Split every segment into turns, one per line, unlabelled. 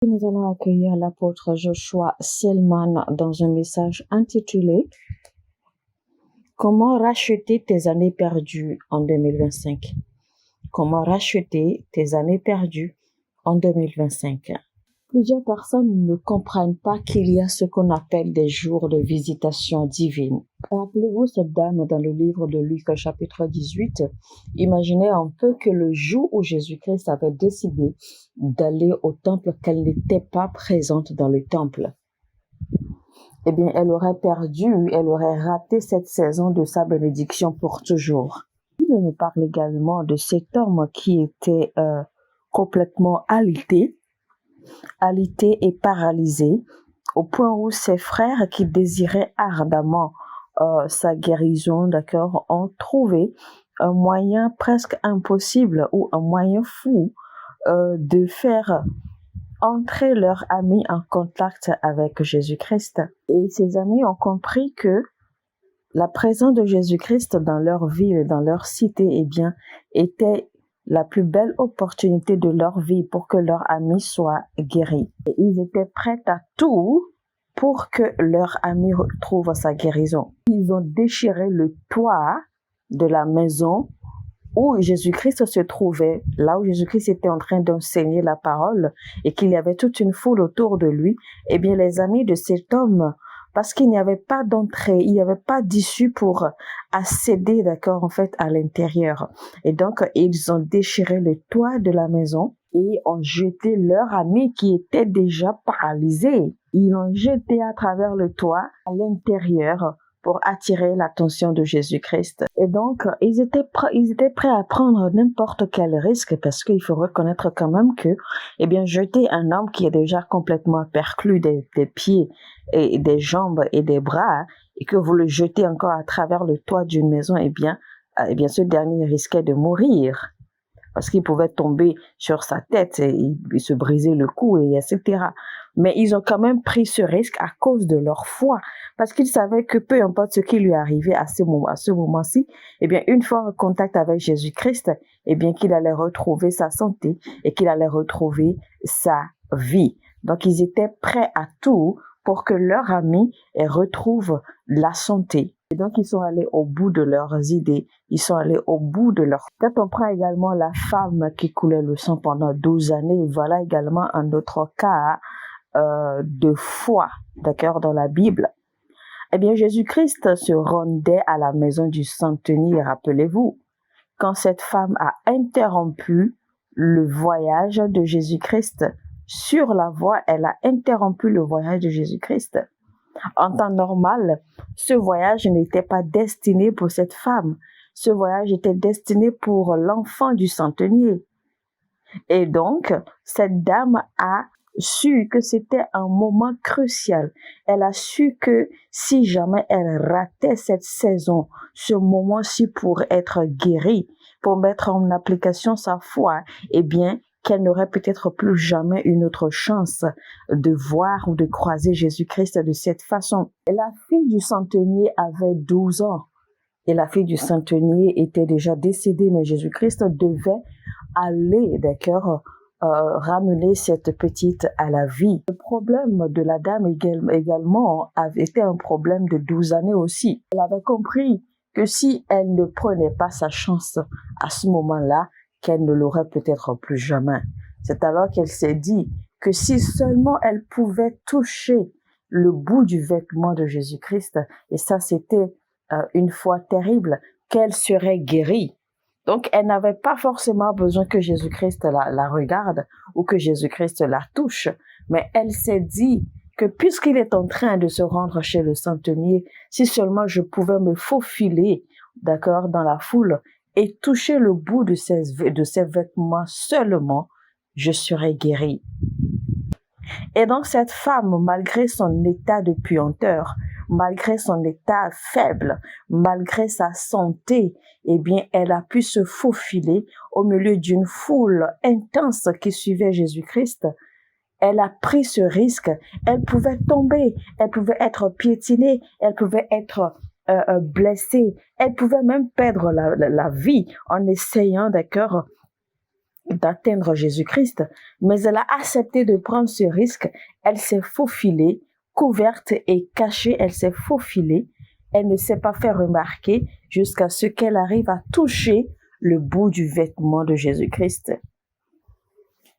Nous allons accueillir l'apôtre Joshua Selman dans un message intitulé « Comment racheter tes années perdues en 2025 ?» Comment racheter tes années perdues en 2025 ? Plusieurs personnes ne comprennent pas qu'il y a ce qu'on appelle des jours de visitation divine. Rappelez-vous cette dame dans le livre de Luc chapitre 18. Imaginez un peu que le jour où Jésus-Christ avait décidé d'aller au temple, qu'elle n'était pas présente dans le temple. Eh bien, elle aurait raté cette saison de sa bénédiction pour toujours. Il nous parle également de cet homme qui était complètement alité et paralysé, au point où ses frères qui désiraient ardemment sa guérison, d'accord, ont trouvé un moyen presque impossible ou un moyen fou de faire entrer leur ami en contact avec Jésus-Christ. Et ces amis ont compris que la présence de Jésus-Christ dans leur ville, dans leur cité, eh bien, était la plus belle opportunité de leur vie pour que leur ami soit guéri. Et ils étaient prêts à tout pour que leur ami retrouve sa guérison. Ils ont déchiré le toit de la maison où Jésus-Christ se trouvait, là où Jésus-Christ était en train d'enseigner la parole et qu'il y avait toute une foule autour de lui. Eh bien, les amis de cet homme, parce qu'il n'y avait pas d'entrée, il n'y avait pas d'issue pour accéder, d'accord, en fait, à l'intérieur. Et donc, ils ont déchiré le toit de la maison et ont jeté leur ami qui était déjà paralysé. Ils l'ont jeté à travers le toit à l'intérieur pour attirer l'attention de Jésus-Christ. Et donc, ils étaient prêts à prendre n'importe quel risque parce qu'il faut reconnaître quand même que, eh bien, jeter un homme qui est déjà complètement perclus des pieds et des jambes et des bras et que vous le jetez encore à travers le toit d'une maison, eh bien, ce dernier risquait de mourir parce qu'il pouvait tomber sur sa tête et se briser le cou, et etc. Mais ils ont quand même pris ce risque à cause de leur foi, parce qu'ils savaient que peu importe ce qui lui arrivait à ce moment-ci, eh bien, une fois en contact avec Jésus-Christ, eh bien, qu'il allait retrouver sa santé et qu'il allait retrouver sa vie. Donc, ils étaient prêts à tout pour que leur ami retrouve la santé. Et donc, ils sont allés au bout de leurs idées. Ils sont allés au bout de leur... Quand on prend également la femme qui coulait le sang pendant 12 années, voilà également un autre cas de foi, d'accord, dans la Bible. Eh bien, Jésus-Christ se rendait à la maison du centenier, rappelez-vous, quand cette femme a interrompu le voyage de Jésus-Christ. Sur la voie, elle a interrompu le voyage de Jésus-Christ. En temps normal, ce voyage n'était pas destiné pour cette femme. Ce voyage était destiné pour l'enfant du centenier. Et donc, cette dame a su que c'était un moment crucial. Elle a su que si jamais elle ratait cette saison, ce moment-ci pour être guérie, pour mettre en application sa foi, eh bien, qu'elle n'aurait peut-être plus jamais une autre chance de voir ou de croiser Jésus-Christ de cette façon. Et la fille du centenier avait 12 ans. Et la fille du centenier était déjà décédée, mais Jésus-Christ devait aller, d'accord, ramener cette petite à la vie. Le problème de la dame également avait été un problème de 12 années aussi. Elle avait compris que si elle ne prenait pas sa chance à ce moment-là, qu'elle ne l'aurait peut-être plus jamais. C'est alors qu'elle s'est dit que si seulement elle pouvait toucher le bout du vêtement de Jésus-Christ, et ça c'était une foi terrible, qu'elle serait guérie. Donc elle n'avait pas forcément besoin que Jésus-Christ la regarde ou que Jésus-Christ la touche, mais elle s'est dit que puisqu'il est en train de se rendre chez le centenier, si seulement je pouvais me faufiler, d'accord, dans la foule, et toucher le bout de ses vêtements seulement, je serai guérie. Et donc cette femme, malgré son état de puanteur, malgré son état faible, malgré sa santé, eh bien, elle a pu se faufiler au milieu d'une foule intense qui suivait Jésus-Christ. Elle a pris ce risque. Elle pouvait tomber, elle pouvait être piétinée, elle pouvait être blessée, elle pouvait même perdre la vie en essayant, d'accord, d'atteindre Jésus-Christ, mais elle a accepté de prendre ce risque. Elle s'est faufilée, couverte et cachée, elle s'est faufilée. Elle ne s'est pas fait remarquer jusqu'à ce qu'elle arrive à toucher le bout du vêtement de Jésus-Christ.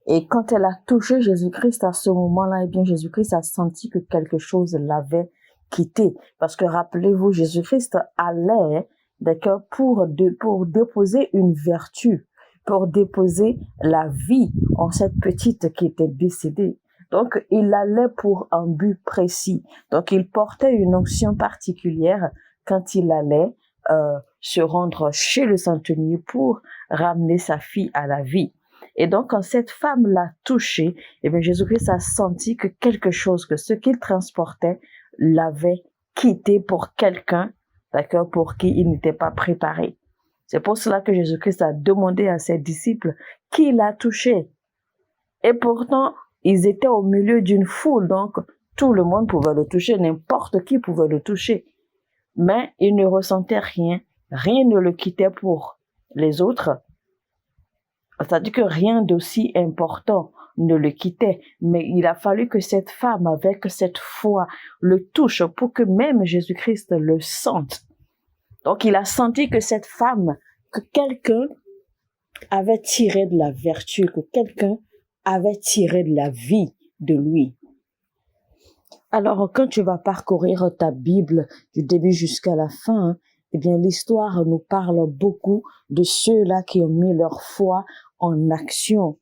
Et quand elle a touché Jésus-Christ à ce moment-là, eh bien, Jésus-Christ a senti que quelque chose l'avait quitté. Parce que rappelez-vous, Jésus-Christ allait, d'accord, pour déposer une vertu, pour déposer la vie en cette petite qui était décédée. Donc, il allait pour un but précis. Donc, il portait une onction particulière quand il allait se rendre chez le centenier pour ramener sa fille à la vie. Et donc, quand cette femme l'a touché, eh bien, Jésus-Christ a senti que quelque chose, que ce qu'il transportait l'avait quitté pour quelqu'un, d'accord, pour qui il n'était pas préparé. C'est pour cela que Jésus-Christ a demandé à ses disciples qui l'a touché. Et pourtant, ils étaient au milieu d'une foule, donc tout le monde pouvait le toucher, n'importe qui pouvait le toucher. Mais il ne ressentait rien, rien ne le quittait pour les autres. C'est-à-dire que rien d'aussi important ne le quittait, mais il a fallu que cette femme, avec cette foi, le touche pour que même Jésus-Christ le sente. Donc, il a senti que cette femme, que quelqu'un avait tiré de la vertu, que quelqu'un avait tiré de la vie de lui. Alors, quand tu vas parcourir ta Bible du début jusqu'à la fin, eh bien, l'histoire nous parle beaucoup de ceux-là qui ont mis leur foi en action.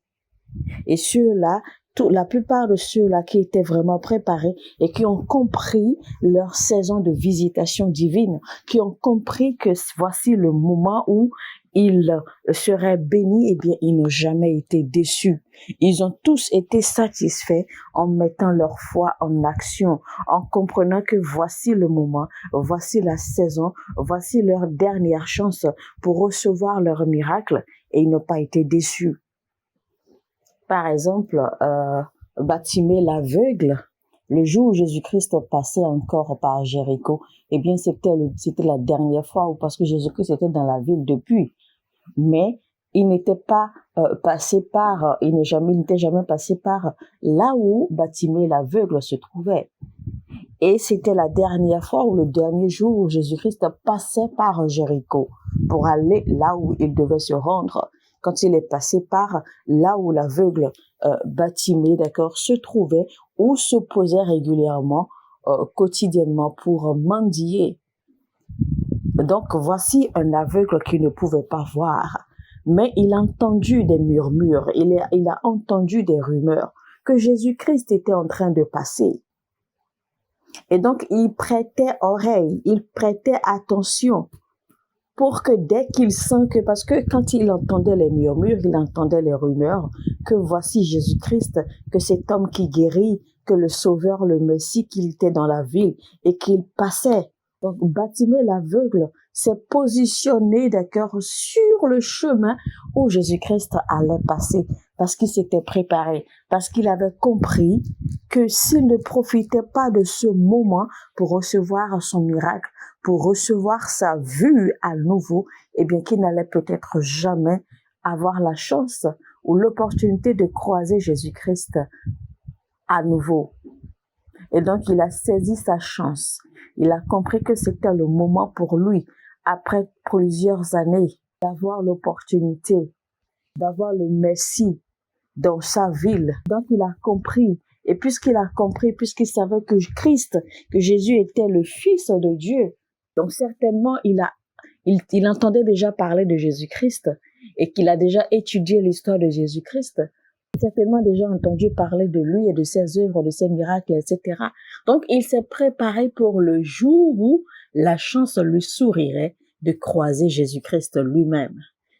Et ceux-là, la plupart de ceux-là qui étaient vraiment préparés et qui ont compris leur saison de visitation divine, qui ont compris que voici le moment où ils seraient bénis, eh bien, ils n'ont jamais été déçus. Ils ont tous été satisfaits en mettant leur foi en action, en comprenant que voici le moment, voici la saison, voici leur dernière chance pour recevoir leur miracle, et ils n'ont pas été déçus. Par exemple, Bartimée l'aveugle, le jour où Jésus-Christ passait encore par Jéricho, eh bien, c'était la dernière fois, parce que Jésus-Christ était dans la ville depuis. Mais il n'était pas passé par, il n'était jamais passé par là où Bartimée l'aveugle se trouvait. Et c'était la dernière fois ou le dernier jour où Jésus-Christ passait par Jéricho pour aller là où il devait se rendre. Quand il est passé par là où l'aveugle Bartimée, d'accord, se trouvait ou se posait régulièrement, quotidiennement pour mendier. Donc, voici un aveugle qui ne pouvait pas voir, mais il a entendu des murmures, il a entendu des rumeurs que Jésus-Christ était en train de passer. Et donc, il prêtait oreille, il prêtait attention pour que dès qu'il sent que, parce que quand il entendait les murmures, il entendait les rumeurs, que voici Jésus-Christ, que cet homme qui guérit, que le Sauveur, le Messie, qu'il était dans la ville et qu'il passait. Donc, Bartimée l'aveugle s'est positionné, d'accord, sur le chemin où Jésus-Christ allait passer, parce qu'il s'était préparé, parce qu'il avait compris que s'il ne profitait pas de ce moment pour recevoir son miracle, pour recevoir sa vue à nouveau, eh bien, qu'il n'allait peut-être jamais avoir la chance ou l'opportunité de croiser Jésus-Christ à nouveau. Et donc, il a saisi sa chance. Il a compris que c'était le moment pour lui, après plusieurs années, d'avoir l'opportunité, d'avoir le Messie dans sa ville. Donc, il a compris. Et puisqu'il a compris, puisqu'il savait que Christ, que Jésus était le Fils de Dieu, donc certainement, il entendait déjà parler de Jésus-Christ et qu'il a déjà étudié l'histoire de Jésus-Christ. Certainement déjà entendu parler de lui et de ses œuvres, de ses miracles, etc. Donc, il s'est préparé pour le jour où la chance lui sourirait de croiser Jésus-Christ lui-même.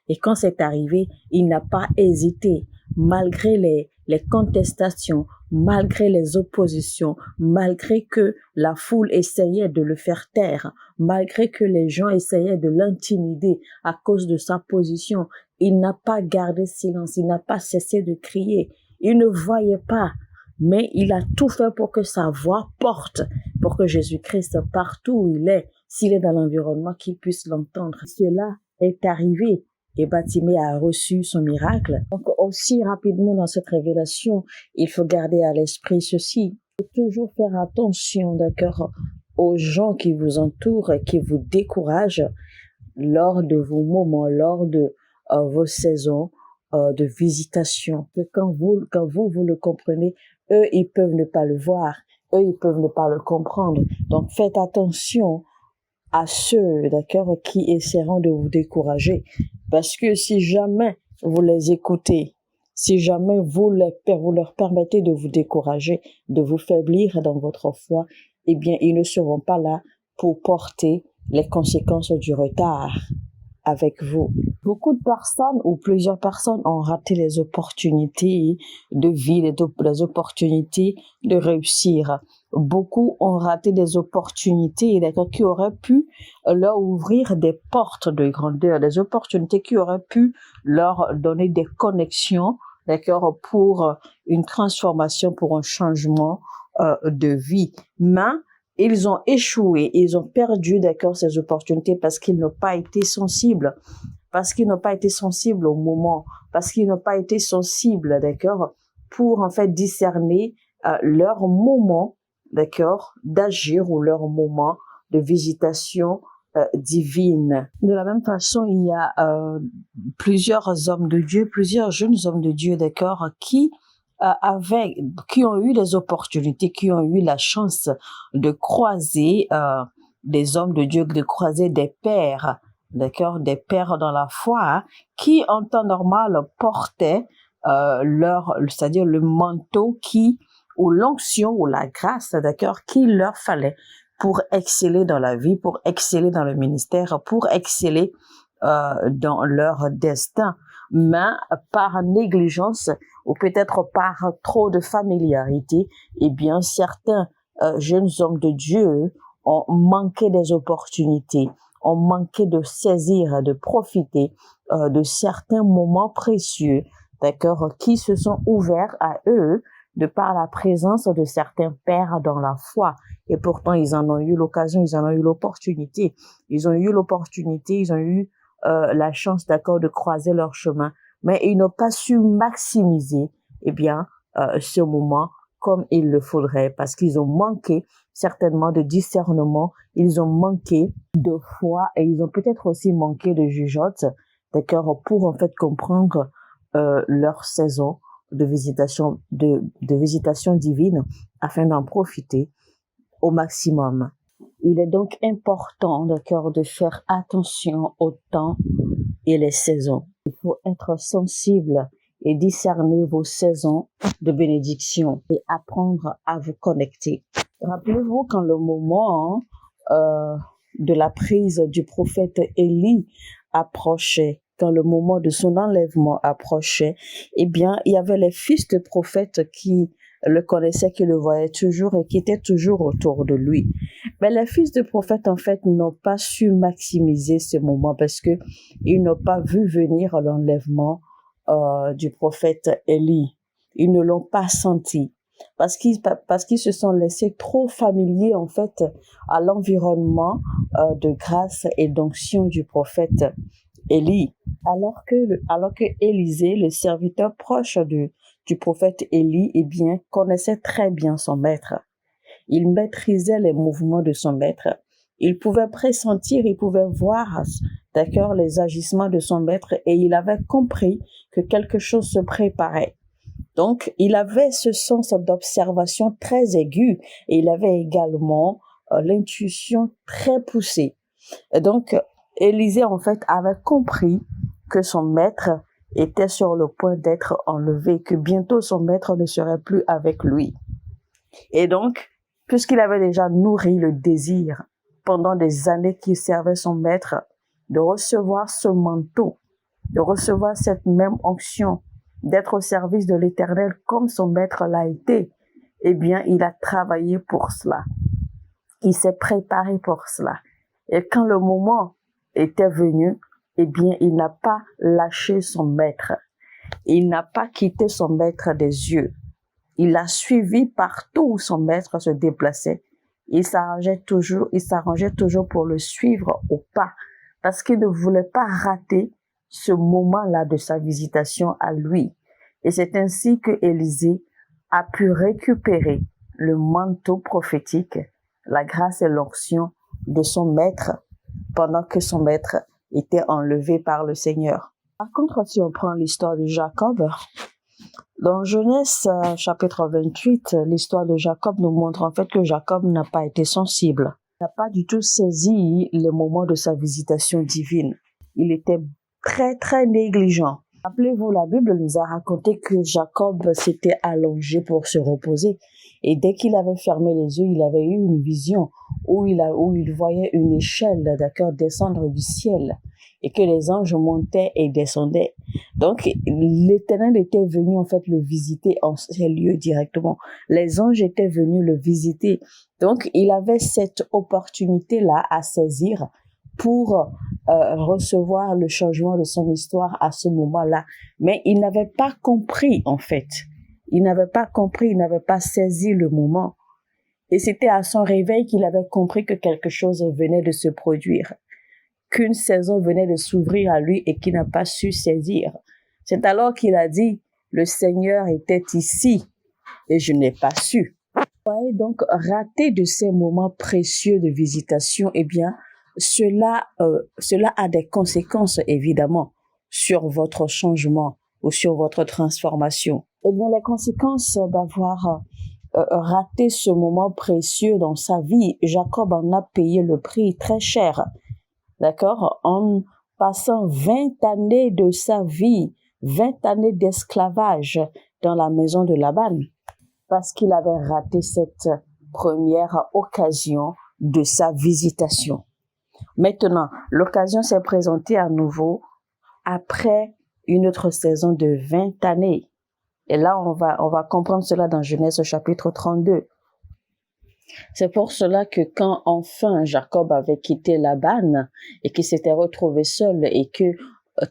Et quand c'est arrivé, il n'a pas hésité, malgré les contestations, malgré les oppositions, malgré que la foule essayait de le faire taire, malgré que les gens essayaient de l'intimider à cause de sa position. Il n'a pas gardé silence, il n'a pas cessé de crier. Il ne voyait pas, mais il a tout fait pour que sa voix porte, pour que Jésus-Christ, partout où il est, s'il est dans l'environnement, qu'il puisse l'entendre. Cela est arrivé. et Bartimée a reçu son miracle. Donc aussi rapidement dans cette révélation, il faut garder à l'esprit ceci. Il faut toujours faire attention, d'accord, aux gens qui vous entourent et qui vous découragent lors de vos moments, lors de vos saisons de visitation. Que quand vous le comprenez, eux, ils peuvent ne pas le voir. Eux, ils peuvent ne pas le comprendre. Donc, faites attention à ceux, d'accord, qui essaieront de vous décourager. Parce que si jamais vous les écoutez, si jamais vous leur permettez de vous décourager, de vous faiblir dans votre foi, eh bien, ils ne seront pas là pour porter les conséquences du retard avec vous. Beaucoup de personnes ou plusieurs personnes ont raté les opportunités de vie, les opportunités de réussir. Beaucoup ont raté des opportunités, d'accord, qui auraient pu leur ouvrir des portes de grandeur, des opportunités qui auraient pu leur donner des connexions, d'accord, pour une transformation, pour un changement de vie. Mais ils ont échoué, ils ont perdu, d'accord, ces opportunités parce qu'ils n'ont pas été sensibles, au moment, parce qu'ils n'ont pas été sensibles, d'accord, pour en fait discerner leur moment, d'accord, d'agir ou leur moment de visitation divine. De la même façon, il y a plusieurs hommes de Dieu, plusieurs jeunes hommes de Dieu, d'accord, qui ont eu les opportunités, qui ont eu la chance de croiser des hommes de Dieu, de croiser des pères, d'accord, des pères dans la foi, hein, qui en temps normal portaient c'est-à-dire le manteau ou l'onction ou la grâce, d'accord, qu'il leur fallait pour exceller dans la vie, pour exceller dans le ministère, pour exceller dans leur destin. Mais par négligence ou peut-être par trop de familiarité, eh bien certains jeunes hommes de Dieu ont manqué des opportunités, ont manqué de saisir, de profiter de certains moments précieux, d'accord, qui se sont ouverts à eux de par la présence de certains pères dans la foi. Et pourtant, ils en ont eu l'occasion, ils en ont eu l'opportunité. Ils ont eu la chance, d'accord, de croiser leur chemin. Mais ils n'ont pas su maximiser, eh bien, ce moment comme il le faudrait parce qu'ils ont manqué certainement de discernement, ils ont manqué de foi et ils ont peut-être aussi manqué de jugeote, d'accord, pour en fait comprendre leur saison de visitation divine afin d'en profiter au maximum. Il est donc important, d'accord, de faire attention au temps et les saisons. Il faut être sensible et discerner vos saisons de bénédiction et apprendre à vous connecter. Rappelez-vous quand le moment de la prise du prophète Élie approchait, quand le moment de son enlèvement approchait, eh bien, il y avait les fils de prophètes qui le connaissaient, qui le voyaient toujours et qui étaient toujours autour de lui. Mais les fils de prophètes, en fait, n'ont pas su maximiser ce moment parce que ils n'ont pas vu venir l'enlèvement du prophète Élie. Ils ne l'ont pas senti parce qu'ils se sont laissés trop familiers, en fait, à l'environnement de grâce et d'onction du prophète Élie. Alors que Élisée, le serviteur proche du prophète Élie, eh bien, connaissait très bien son maître. Il maîtrisait les mouvements de son maître. Il pouvait pressentir, il pouvait voir, d'accord, les agissements de son maître et il avait compris que quelque chose se préparait. Donc, il avait ce sens d'observation très aigu et il avait également l'intuition très poussée. Et donc, Élisée, en fait, avait compris que son maître était sur le point d'être enlevé, que bientôt son maître ne serait plus avec lui. Et donc, puisqu'il avait déjà nourri le désir pendant des années qu'il servait son maître, de recevoir ce manteau, de recevoir cette même onction, d'être au service de l'Éternel comme son maître l'a été, eh bien, il a travaillé pour cela. Il s'est préparé pour cela. Et quand le moment était venu, eh bien, il n'a pas lâché son maître. Il n'a pas quitté son maître des yeux. Il l'a suivi partout où son maître se déplaçait. Il s'arrangeait toujours pour le suivre au pas, parce qu'il ne voulait pas rater ce moment-là de sa visitation à lui. Et c'est ainsi que Élisée a pu récupérer le manteau prophétique, la grâce et l'onction de son maître pendant que son maître était enlevé par le Seigneur. Par contre, si on prend l'histoire de Jacob, dans Genèse chapitre 28, l'histoire de Jacob nous montre en fait que Jacob n'a pas été sensible, n'a pas du tout saisi le moment de sa visitation divine. Il était très très négligent. Rappelez-vous, la Bible nous a raconté que Jacob s'était allongé pour se reposer. Et dès qu'il avait fermé les yeux, il avait eu une vision où il voyait une échelle, d'accord, descendre du ciel et que les anges montaient et descendaient. Donc, l'Éternel était venu en fait le visiter en ces lieux directement. Les anges étaient venus le visiter. Donc, il avait cette opportunité-là à saisir pour recevoir le changement de son histoire à ce moment-là. Mais il n'avait pas compris, en fait. Il n'avait pas compris, il n'avait pas saisi le moment. Et c'était à son réveil qu'il avait compris que quelque chose venait de se produire, qu'une saison venait de s'ouvrir à lui et qu'il n'a pas su saisir. C'est alors qu'il a dit, le Seigneur était ici et je n'ai pas su. Vous voyez, donc, rater de ces moments précieux de visitation, eh bien, cela a des conséquences, évidemment, sur votre changement ou sur votre transformation. Eh bien, les conséquences d'avoir raté ce moment précieux dans sa vie, Jacob en a payé le prix très cher, d'accord, en passant 20 années de sa vie, 20 années d'esclavage dans la maison de Laban, parce qu'il avait raté cette première occasion de sa visitation. Maintenant, l'occasion s'est présentée à nouveau après une autre saison de 20 années. Et là, on va comprendre cela dans Genèse chapitre 32. C'est pour cela que quand enfin Jacob avait quitté Laban et qu'il s'était retrouvé seul et que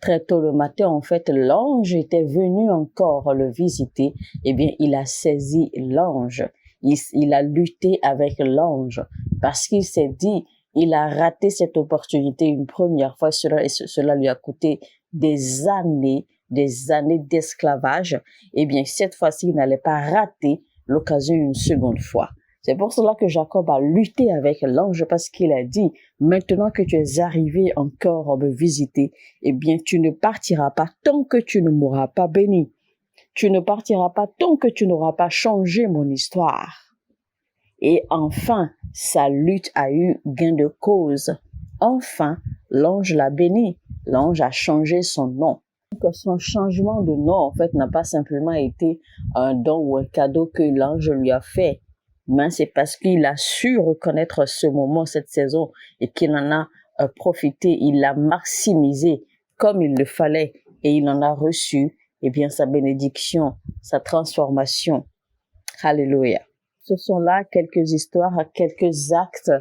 très tôt le matin, en fait, l'ange était venu encore le visiter, eh bien, il a saisi l'ange. Il a lutté avec l'ange parce qu'il s'est dit, il a raté cette opportunité une première fois, cela lui a coûté des années d'esclavage. Eh bien, cette fois-ci, il n'allait pas rater l'occasion une seconde fois. C'est pour cela que Jacob a lutté avec l'ange parce qu'il a dit, maintenant que tu es arrivé encore me visiter, eh bien, tu ne partiras pas tant que tu ne m'auras pas béni. Tu ne partiras pas tant que tu n'auras pas changé mon histoire. Et enfin, sa lutte a eu gain de cause. Enfin, l'ange l'a béni. L'ange a changé son nom. Donc, son changement de nom, en fait, n'a pas simplement été un don ou un cadeau que l'ange lui a fait. Mais c'est parce qu'il a su reconnaître ce moment, cette saison, et qu'il en a profité, il l'a maximisé comme il le fallait, et il en a reçu, eh bien, sa bénédiction, sa transformation. Alléluia. Ce sont là quelques histoires, quelques actes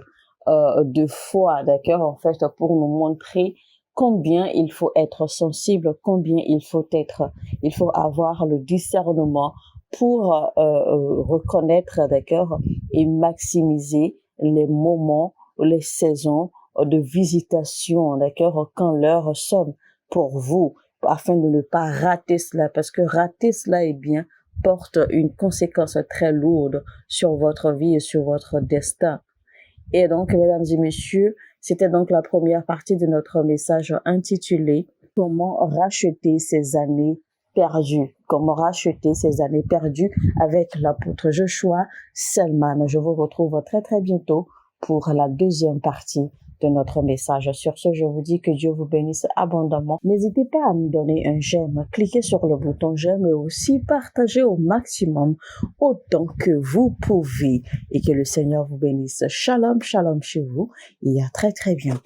de foi, d'accord, en fait, pour nous montrer combien il faut être sensible, combien il faut avoir le discernement pour reconnaître, d'accord, et maximiser les moments, les saisons de visitation, d'accord, quand l'heure sonne pour vous, afin de ne pas rater cela, parce que rater cela, eh bien, porte une conséquence très lourde sur votre vie et sur votre destin. Et donc, mesdames et messieurs, c'était donc la première partie de notre message intitulé « Comment racheter ces années perdues ». Comment racheter ces années perdues avec l'apôtre Joshua Selman. Je vous retrouve très très bientôt pour la deuxième partie de notre message. Sur ce, je vous dis que Dieu vous bénisse abondamment. N'hésitez pas à nous donner un j'aime. Cliquez sur le bouton j'aime et aussi partagez au maximum autant que vous pouvez. Et que le Seigneur vous bénisse. Shalom, shalom chez vous et à très très bientôt.